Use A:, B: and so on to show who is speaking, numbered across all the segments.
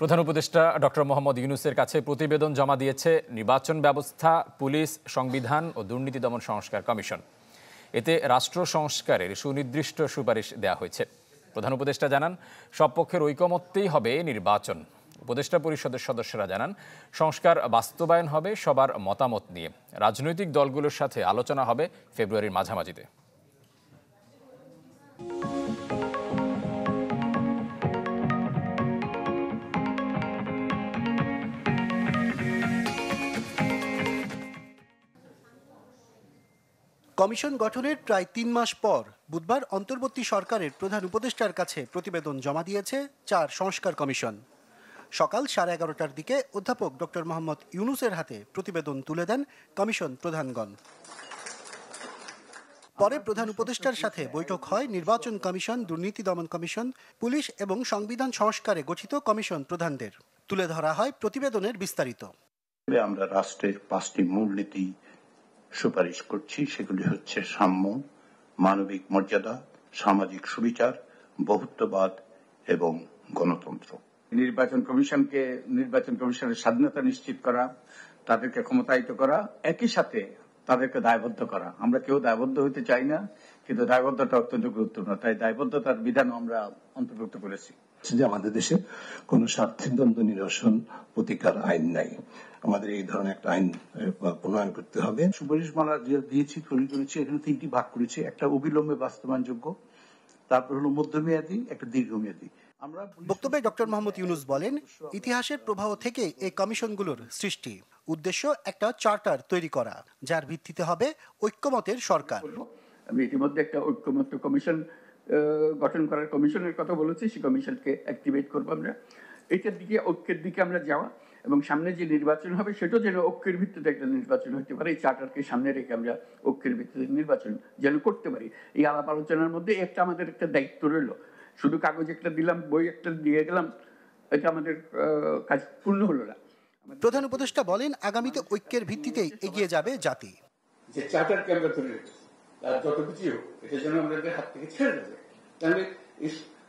A: প্রধান উপদেষ্টা ডক্টর মোহাম্মদ ইউনূসের কাছে প্রতিবেদন জমা দিয়েছে নির্বাচন ব্যবস্থা, পুলিশ, সংবিধান ও দুর্নীতি দমন সংস্কার কমিশন। এতে রাষ্ট্র সংস্কারের সুনির্দিষ্ট সুপারিশ দেওয়া হয়েছে। প্রধান উপদেষ্টা জানান, সব পক্ষের ঐকমত্যেই হবে নির্বাচন। উপদেষ্টা পরিষদের সদস্যরা জানান, সংস্কার বাস্তবায়ন হবে সবার মতামত নিয়ে। রাজনৈতিক দলগুলোর সাথে আলোচনা হবে ফেব্রুয়ারির মাঝামাঝিতে।
B: কমিশন গঠনের প্রায় ৩ মাস পর বুধবার অন্তর্বর্তী সরকারের প্রধান উপদেষ্টার কাছে প্রতিবেদন জমা দিয়েছে ৪ সংস্কার কমিশন। সকাল 11:30টার দিকে অধ্যাপক ডক্টর মোহাম্মদ ইউনূসের হাতে প্রতিবেদন তুলে দেন কমিশন প্রধানগণ। পরে প্রধান উপদেষ্টার সাথে বৈঠক হয় নির্বাচন কমিশন, দুর্নীতি দমন কমিশন, পুলিশ এবং সংবিধান সংস্কারে গঠিত কমিশন প্রধানদের। তুলে ধরা হয় প্রতিবেদনের বিস্তারিত।
C: আমরা রাষ্ট্রের 5টি মূলনীতি সুপারিশ করছি। সেগুলি হচ্ছে সাম্য, মানবিক মর্যাদা, সামাজিক সুবিচার, বহুত্ববাদ এবং গণতন্ত্র।
D: নির্বাচন কমিশনের স্বাধীনতা নিশ্চিত করা, তাদেরকে ক্ষমতায়িত করা, একই সাথে তাদেরকে দায়বদ্ধ করা। আমরা কেউ দায়বদ্ধ হতে চাই না, কিন্তু দায়বদ্ধতা অত্যন্ত গুরুত্বপূর্ণ। তাই দায়বদ্ধতার বিধান আমরা অন্তর্ভুক্ত করেছি।
E: যে আমাদের দেশে কোন স্বার্থের দ্বন্দ্ব নিরসন প্রতিকার আইন নাই। আমাদের এই ধরনের একটা আইন প্রণয়ন করতে হবে।
C: সুপারিশমালা দিয়েছি, তৈরি করেছি। এখানে 3টি ভাগ করেছি। একটা অবিলম্বে বাস্তবায়নযোগ্য, তারপর হলো মধ্যমেয়াদী, একটা দীর্ঘমেয়াদী।
B: বক্তব্যে ডক্টর মোহাম্মদ ইউনূস বলেন, ইতিহাসের প্রবাহ থেকে এই কমিশনগুলোর সৃষ্টি। উদ্দেশ্য একটা চার্টার তৈরি করা, যার ভিত্তিতে হবে ঐক্যমতের সরকার।
D: আমি ইতিমধ্যে একটা ঐক্যমত্য কমিশন গঠন করার কমিশনের কথা বলেছি। সেই কমিশনকে অ্যাক্টিভেট করবো আমরা। এইটার দিকে, ঐক্যের দিকে আমরা যাওয়া, এবং সামনে যে নির্বাচন হবে সেটাও যেন ঐক্যের ভিত্তিতে একটা নির্বাচন হতে পারে। এই চার্টারকে সামনে রেখে আমরা ঐক্যের ভিত্তিতে নির্বাচন যেন করতে পারি। এই আলাপ আলোচনার মধ্যে একটা আমাদের একটা দায়িত্ব রইল। শুধু কাগজ একটা দিলাম, বই একটা দিয়ে গেলাম, এটা আমাদের কাজ পূর্ণ হলো না।
B: প্রধান উপদেষ্টা বলেন, আগামীতে ঐক্যের ভিত্তিতে এগিয়ে যাবে জাতি।
D: যে চার্টারকে আমরা ধরে রেখেছি, তার যত কিছু হোক, এটা যেন আমাদের হাত থেকে ছেড়ে দেবে। তাহলে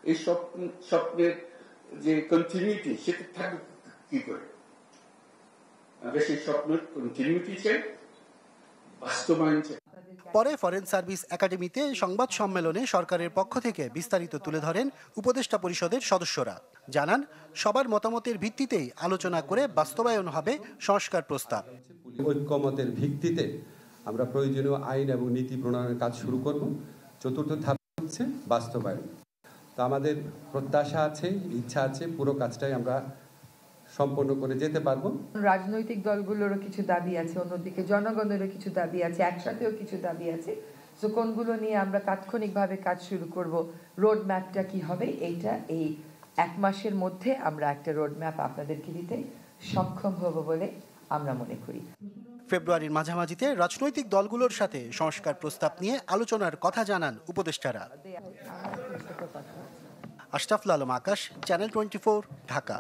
D: এই স্বপ্নের যে কন্টিনিউটি, সেটা থাকবে কি করে? আমরা সেই স্বপ্নের কন্টিনিউটি চাই, বাস্তবায়ন চাই।
B: পরে ফরেন সার্ভিস একাডেমিতে সংবাদ সম্মেলনে সরকারের পক্ষ থেকে বিস্তারিত তুলে ধরেন উপদেষ্টা পরিষদের সদস্যরা। জানান, সবার মতামতের ভিত্তিতেই আলোচনা করে বাস্তবায়ন হবে সংস্কার প্রস্তাব।
F: ঐক্যমতের ভিত্তিতে আমরা প্রয়োজনীয় আইন এবং নীতি প্রণয়নের কাজ শুরু করব। চতুর্থ ধাপ হচ্ছে বাস্তবায়ন। তো আমাদের প্রত্যাশা আছে, ইচ্ছা আছে, পুরো কাজটাই আমরা সম্পন্ন করে যেতে পারবো।
G: রাজনৈতিক দলগুলোরও কিছু দাবি আছে, অন্যদিকে জনগণেরও কিছু দাবি আছে, একসাথেও কিছু দাবি আছে। তো কোনগুলো নিয়ে আমরা তাৎক্ষণিকভাবে কাজ শুরু করব, রোড ম্যাপটা কি হবে, এইটা এই 1 মাসের মধ্যে আমরা একটা রোড ম্যাপ আপনাদেরকে দিতে সক্ষম হব বলে আমরা মনে করি।
B: ফেব্রুয়ারির মাঝামাঝিতে রাজনৈতিক দলগুলোর সাথে সংস্কার প্রস্তাব নিয়ে আলোচনার কথা জানান উপদেষ্টারা। আশরাফুল আলম আকাশ, চ্যানেল 24, ঢাকা।